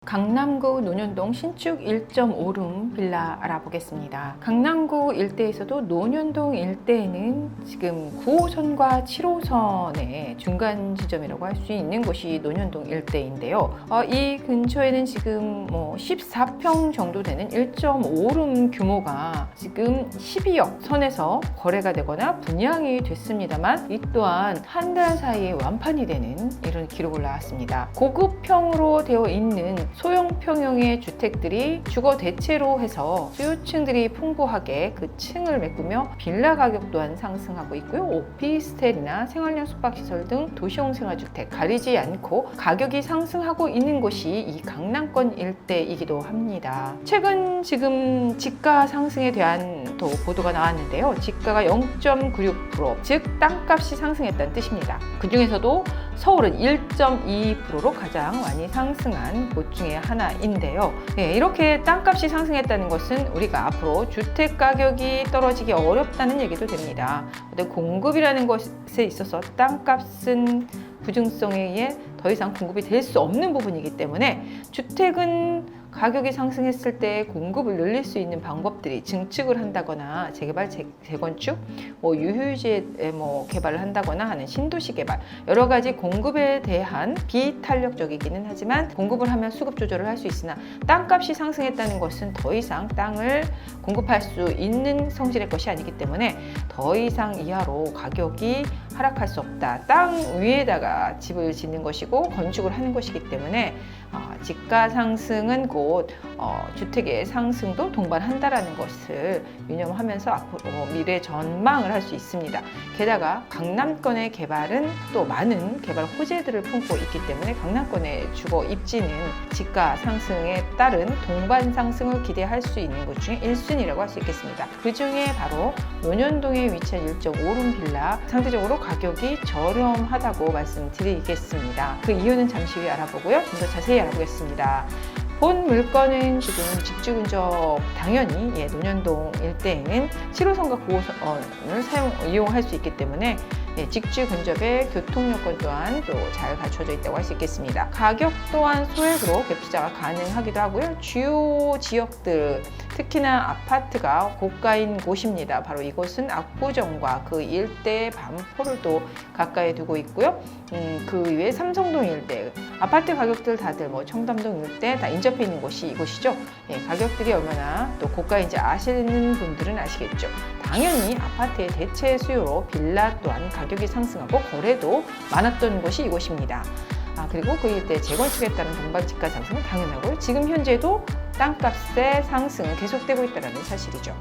강남구 논현동 신축 1.5룸 빌라 알아보겠습니다. 강남구 일대에서도 논현동 일대에는 지금 9호선과 7호선의 중간 지점이라고 할 수 있는 곳이 논현동 일대인데요. 이 근처에는 지금 14평 정도 되는 1.5룸 규모가 지금 12억 선에서 거래가 되거나 분양이 됐습니다만 이 또한 한 달 사이에 완판이 되는 이런 기록을 나왔습니다. 고급형으로 되어 있는 소형 평형의 주택들이 주거 대체로 해서 수요층들이 풍부하게 그 층을 메꾸며 빌라 가격 또한 상승하고 있고요. 오피스텔이나 생활형 숙박시설 등 도시형 생활주택 가리지 않고 가격이 상승하고 있는 곳이 이 강남권 일대이기도 합니다. 최근 지금 지가 상승에 대한 또 보도가 나왔는데요. 지가가 0.96%, 즉 땅값이 상승했다는 뜻입니다. 그 중에서도 서울은 1.2%로 가장 많이 상승한 곳 중에 하나인데요. 이렇게 땅값이 상승했다는 것은 우리가 앞으로 주택 가격이 떨어지기 어렵다는 얘기도 됩니다. 공급이라는 것에 있어서 땅값은 부증성에 의해 더 이상 공급이 될 수 없는 부분이기 때문에 주택은 가격이 상승했을 때 공급을 늘릴 수 있는 방법들이 증축을 한다거나 재개발, 재건축, 유휴지에 개발을 한다거나 하는 신도시 개발, 여러 가지 공급에 대한 비탄력적이기는 하지만 공급을 하면 수급 조절을 할 수 있으나 땅값이 상승했다는 것은 더 이상 땅을 공급할 수 있는 성질의 것이 아니기 때문에 더 이상 이하로 가격이 하락할 수 없다. 땅 위에다가 집을 짓는 것이고 건축을 하는 것이기 때문에 지가 상승은 곧 주택의 상승도 동반한다라는 것을 유념하면서 앞으로 미래 전망을 할 수 있습니다. 게다가 강남권의 개발은 또 많은 개발 호재들을 품고 있기 때문에 강남권의 주거 입지는 지가 상승에 따른 동반 상승을 기대할 수 있는 곳 중에 1순위라고 할 수 있겠습니다. 그 중에 바로 논현동에 위치한 1.5룸 빌라, 상대적으로 가격이 저렴하다고 말씀드리겠습니다. 그 이유는 잠시 후에 알아보고요. 좀 더 자세히 알아보겠습니다. 본 물건은 지금 직주 근접 당연히 논현동 일대에는 7호선과 9호선을 이용할 수 있기 때문에 직주 근접의 교통 여건 또한 또 잘 갖춰져 있다고 할 수 있겠습니다. 가격 또한 소액으로 갭 투자가 가능하기도 하고요. 주요 지역들 특히나 아파트가 고가인 곳입니다. 바로 이곳은 압구정과 그 일대의 반포를 또 가까이 두고 있고요. 그 외에 삼성동 일대 아파트 가격들 다들 청담동 일대 다 인접해 있는 곳이 이곳이죠. 가격들이 얼마나 또 고가인지 아시는 분들은 아시겠죠. 당연히 아파트의 대체 수요로 빌라 또한 가격이 상승하고 거래도 많았던 곳이 이곳입니다. 그리고 그 일대 재건축에 따른 동반지가 상승은 당연하고 지금 현재도 땅값의 상승은 계속되고 있다는 사실이죠.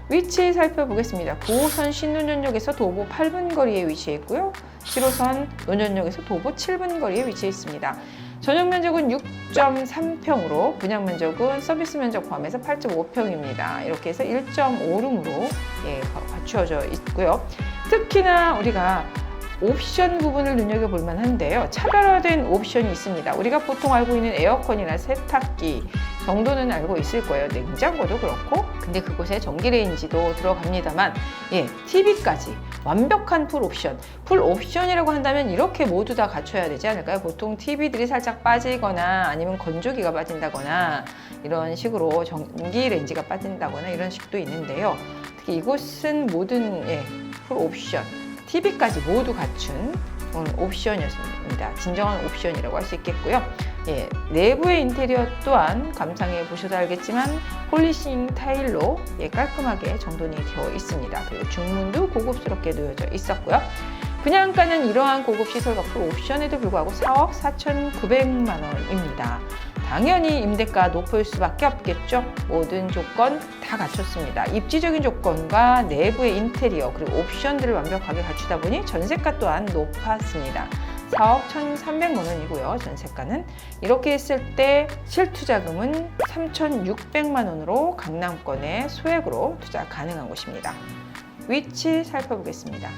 위치 살펴보겠습니다. 9호선 신논현역에서 도보 8분 거리에 위치해 있고요. 7호선 논현역에서 도보 7분 거리에 위치해 있습니다. 전용 면적은 6.3평으로 분양 면적은 서비스 면적 포함해서 8.5평입니다. 이렇게 해서 1.5룸으로 갖추어져 있고요. 특히나 우리가 옵션 부분을 눈여겨볼 만한데요. 차별화된 옵션이 있습니다. 우리가 보통 알고 있는 에어컨이나 세탁기 정도는 알고 있을 거예요. 냉장고도 그렇고, 근데 그곳에 전기레인지도 들어갑니다만, TV까지 완벽한 풀옵션. 풀옵션이라고 한다면 이렇게 모두 다 갖춰야 되지 않을까요? 보통 TV들이 살짝 빠지거나 아니면 건조기가 빠진다거나 이런 식으로 전기레인지가 빠진다거나 이런 식도 있는데요. 특히 이곳은 모든 풀옵션, TV까지 모두 갖춘 옵션이었습니다. 진정한 옵션이라고 할 수 있겠고요. 내부의 인테리어 또한 감상해 보셔도 알겠지만 폴리싱 타일로 깔끔하게 정돈이 되어 있습니다. 그리고 중문도 고급스럽게 놓여져 있었고요. 분양가는 이러한 고급 시설과 옵션에도 불구하고 4억 4,900만 원입니다. 당연히 임대가 높을 수밖에 없겠죠. 모든 조건 다 갖췄습니다. 입지적인 조건과 내부의 인테리어 그리고 옵션들을 완벽하게 갖추다 보니 전세가 또한 높았습니다. 4억 1,300만 원이고요. 전세가는 이렇게 했을 때 실투자금은 3,600만 원으로 강남권에 소액으로 투자 가능한 곳입니다. 위치 살펴보겠습니다.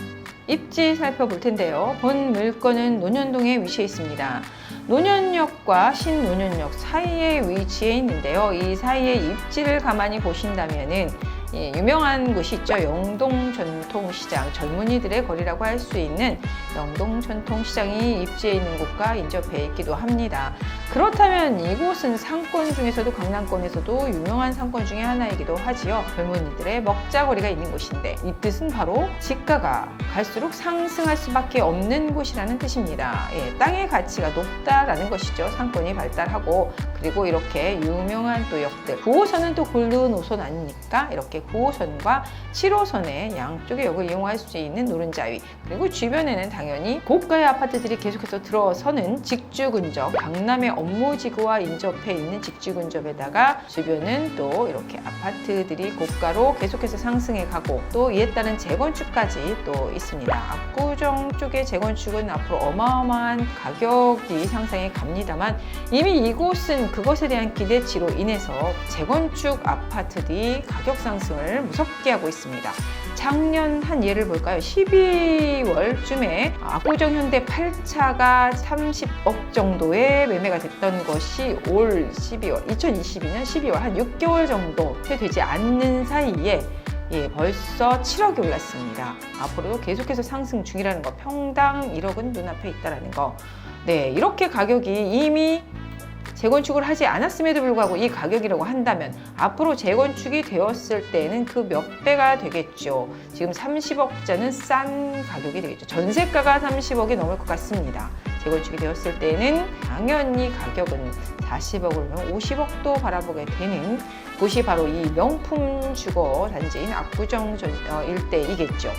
입지 살펴볼 텐데요. 본 물건은 논현동에 위치해 있습니다. 논현역과 신논현역 사이에 위치해 있는데요. 이 사이의 입지를 가만히 보신다면은 예, 유명한 곳이 있죠. 영동 전통시장, 젊은이들의 거리라고 할 수 있는 영동 전통시장이 입지해 있는 곳과 인접해 있기도 합니다. 그렇다면 이곳은 상권 중에서도 강남권에서도 유명한 상권 중에 하나이기도 하지요. 젊은이들의 먹자거리가 있는 곳인데 이 뜻은 바로 지가가 갈수록 상승할 수밖에 없는 곳이라는 뜻입니다. 예, 땅의 가치가 높다라는 것이죠. 상권이 발달하고 그리고 이렇게 유명한 또 역들 9호선은 또 골드 노선 아닙니까? 이렇게 9호선과 7호선의 양쪽의 역을 이용할 수 있는 노른자 위 그리고 주변에는 당연히 고가의 아파트들이 계속해서 들어서는 직주 근접 강남의 업무지구와 인접해 있는 직주 근접에다가 주변은 또 이렇게 아파트들이 고가로 계속해서 상승해 가고 또 이에 따른 재건축까지 또 있습니다. 압구정 쪽의 재건축은 앞으로 어마어마한 가격이 상승해 갑니다만 이미 이곳은 그것에 대한 기대치로 인해서 재건축 아파트들이 가격 상승을 무섭게 하고 있습니다. 작년 한 예를 볼까요? 12월쯤에 압구정 현대 8차가 30억 정도의 매매가 됐던 것이 올 12월, 2022년 12월 한 6개월 정도 채 되지 않는 사이에 벌써 7억이 올랐습니다. 앞으로도 계속해서 상승 중이라는 거, 평당 1억은 눈앞에 있다는 거. 네, 이렇게 가격이 이미 재건축을 하지 않았음에도 불구하고 이 가격이라고 한다면 앞으로 재건축이 되었을 때는 그 몇 배가 되겠죠. 지금 30억짜리는 싼 가격이 되겠죠. 전세가가 30억이 넘을 것 같습니다. 재건축이 되었을 때는 당연히 가격은 40억을 50억도 바라보게 되는 곳이 바로 이 명품 주거 단지인 압구정 일대이겠죠.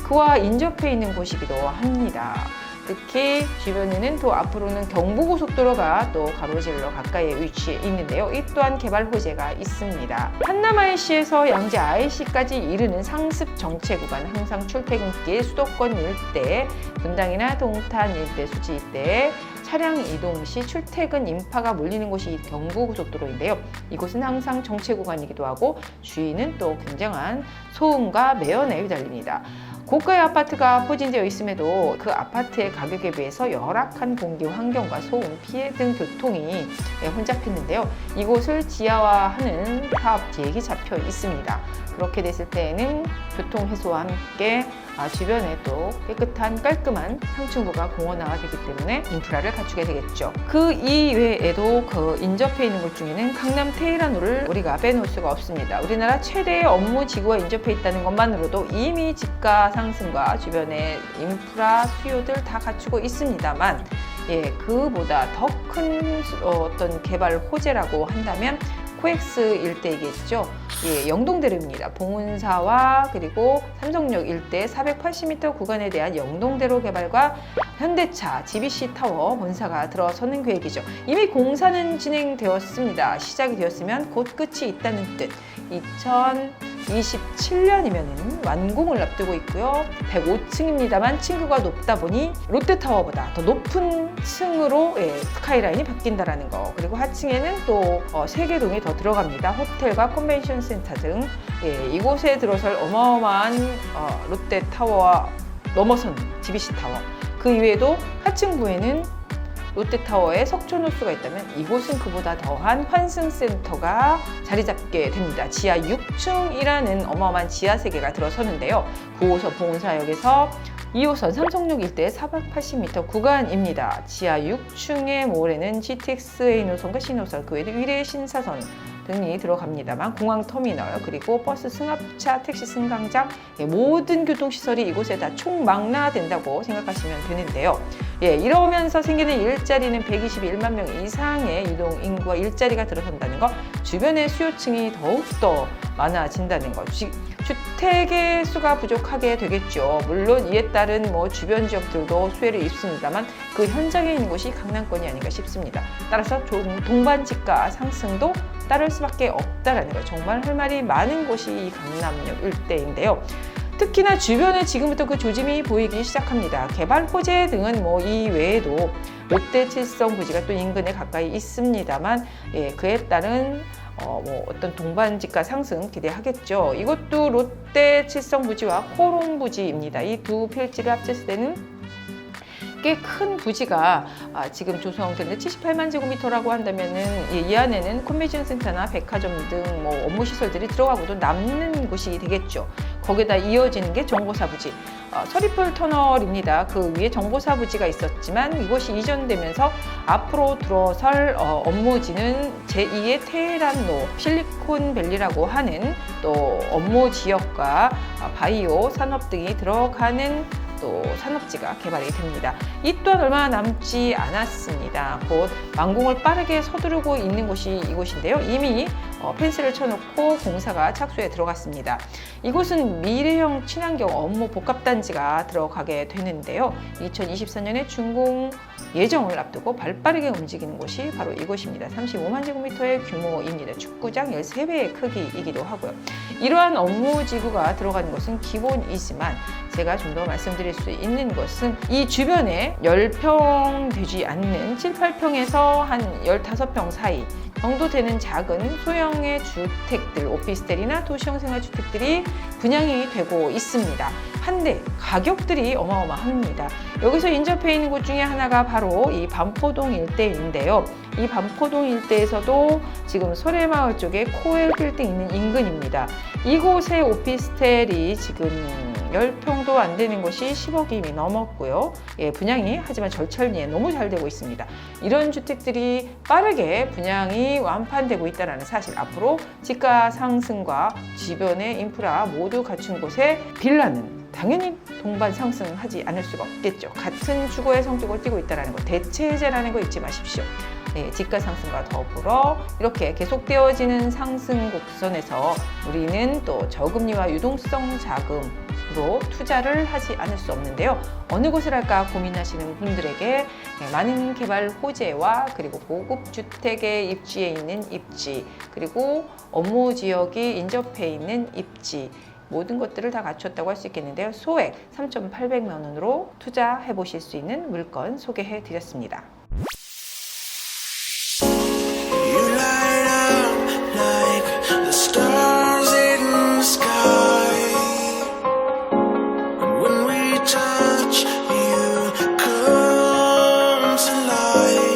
그와 인접해 있는 곳이기도 합니다. 특히 주변에는 또 앞으로는 경부고속도로가 또 가로질러 가까이에 위치해 있는데요. 이 또한 개발 호재가 있습니다. 한남 IC에서 양재 IC까지 이르는 상습 정체 구간, 항상 출퇴근길 수도권 일대, 분당이나 동탄 일대, 수지 일대 차량 이동 시 출퇴근 인파가 몰리는 곳이 경부고속도로인데요. 이곳은 항상 정체 구간이기도 하고 주위는 또 굉장한 소음과 매연에 휘달립니다. 고가의 아파트가 포진되어 있음에도 그 아파트의 가격에 비해서 열악한 공기 환경과 소음, 피해 등 교통이 혼잡했는데요. 이곳을 지하화하는 사업 계획이 잡혀 있습니다. 그렇게 됐을 때에는 교통 해소와 함께 주변에 또 깨끗한 깔끔한 상층부가 공원화가 되기 때문에 인프라를 갖추게 되겠죠. 그 이외에도 그 인접해 있는 곳 중에는 강남 테헤란호를 우리가 빼놓을 수가 없습니다. 우리나라 최대의 업무 지구와 인접해 있다는 것만으로도 이미 집가 상승과 주변의 인프라 수요들 다 갖추고 있습니다만 그보다 더 큰 어떤 개발 호재라고 한다면 코엑스 일대이겠죠. 영동대로입니다. 봉은사와 그리고 삼성역 일대 480m 구간에 대한 영동대로 개발과 현대차, GBC타워 본사가 들어서는 계획이죠. 이미 공사는 진행되었습니다. 시작이 되었으면 곧 끝이 있다는 뜻. 2027년이면 완공을 앞두고 있고요. 105층입니다만 층고가 높다 보니 롯데타워보다 더 높은 층으로 스카이라인이 바뀐다는 거. 그리고 하층에는 또 세계동이 더 들어갑니다. 호텔과 컨벤션 센터 등 이곳에 들어설 어마어마한 롯데타워와 넘어선 GBC타워. 그 이외에도 하층부에는 롯데타워에 석촌호수가 있다면 이곳은 그보다 더한 환승센터가 자리 잡게 됩니다. 지하 6층이라는 어마어마한 지하 세계가 들어서는데요. 9호선 봉은사역에서 2호선 삼성역 일대 480m 구간입니다. 지하 6층의 몰에는 GTX A노선과 신호선, 그 외에도 위례 신사선 등이 들어갑니다만 공항터미널 그리고 버스 승합차, 택시 승강장 모든 교통시설이 이곳에 다 총망라된다고 생각하시면 되는데요. 이러면서 생기는 일자리는 121만 명 이상의 유동 인구와 일자리가 들어선다는 것, 주변의 수요층이 더욱더 많아진다는 것, 주택의 수가 부족하게 되겠죠. 물론 이에 따른 주변 지역들도 수혜를 입습니다만 그 현장에 있는 곳이 강남권이 아닌가 싶습니다. 따라서 동반지가 상승도 따를 수밖에 없다라는 거, 정말 할 말이 많은 곳이 이 강남역 일대인데요. 특히나 주변에 지금부터 그 조짐이 보이기 시작합니다. 개발 호재 등은 이 외에도 롯데 칠성 부지가 또 인근에 가까이 있습니다만 그에 따른 어떤 동반지가 상승 기대하겠죠. 이것도 롯데 칠성 부지와 코롱 부지입니다. 이 두 필지를 합쳤을 때는 꽤 큰 부지가 지금 조성되는데 78만 제곱미터라고 한다면은 이 안에는 컨벤션 센터나 백화점 등 뭐 업무 시설들이 들어가고도 남는 곳이 되겠죠. 거기다 이어지는 게 정보사 부지. 서리풀 터널입니다. 그 위에 정보사 부지가 있었지만 이곳이 이전되면서 앞으로 들어설 업무지는 제2의 테헤란로 실리콘밸리라고 하는 또 업무 지역과 바이오 산업 등이 들어가는 또 산업지가 개발이 됩니다. 이 또한 얼마 남지 않았습니다. 곧 완공을 빠르게 서두르고 있는 곳이 이곳인데요. 이미 펜스를 쳐놓고 공사가 착수에 들어갔습니다. 이곳은 미래형 친환경 업무 복합단지가 들어가게 되는데요. 2024년에 준공 예정을 앞두고 발빠르게 움직이는 곳이 바로 이곳입니다. 35만 제곱미터의 규모입니다. 축구장 13배의 크기이기도 하고요. 이러한 업무지구가 들어가는 것은 기본이지만 제가 좀 더 말씀드릴 수 있는 것은 이 주변에 10평 되지 않는 7, 8평에서 한 15평 사이 정도 되는 작은 소형의 주택들, 오피스텔이나 도시형 생활주택들이 분양이 되고 있습니다. 한데 가격들이 어마어마합니다. 여기서 인접해 있는 곳 중에 하나가 바로 이 반포동 일대인데요. 이 반포동 일대에서도 지금 소래마을 쪽에 코엘 빌딩 있는 인근입니다. 이곳의 오피스텔이 지금 10평도 안 되는 곳이 10억이 이미 넘었고요. 분양이 하지만 절철리에 너무 잘 되고 있습니다. 이런 주택들이 빠르게 분양이 완판되고 있다는 사실, 앞으로 지가 상승과 주변의 인프라 모두 갖춘 곳에 빌라는 당연히 동반 상승하지 않을 수가 없겠죠. 같은 주거의 성격을 띠고 있다는 거, 대체제라는 거 잊지 마십시오. 지가 상승과 더불어 이렇게 계속되어지는 상승 곡선에서 우리는 또 저금리와 유동성 자금으로 투자를 하지 않을 수 없는데요. 어느 곳을 할까 고민하시는 분들에게 많은 개발 호재와 그리고 고급 주택에 입지해 있는 입지, 그리고 업무 지역이 인접해 있는 입지, 모든 것들을 다 갖췄다고 할 수 있겠는데요. 소액 3,800만 원으로 투자해 보실 수 있는 물건 소개해 드렸습니다. Touch you, come to life.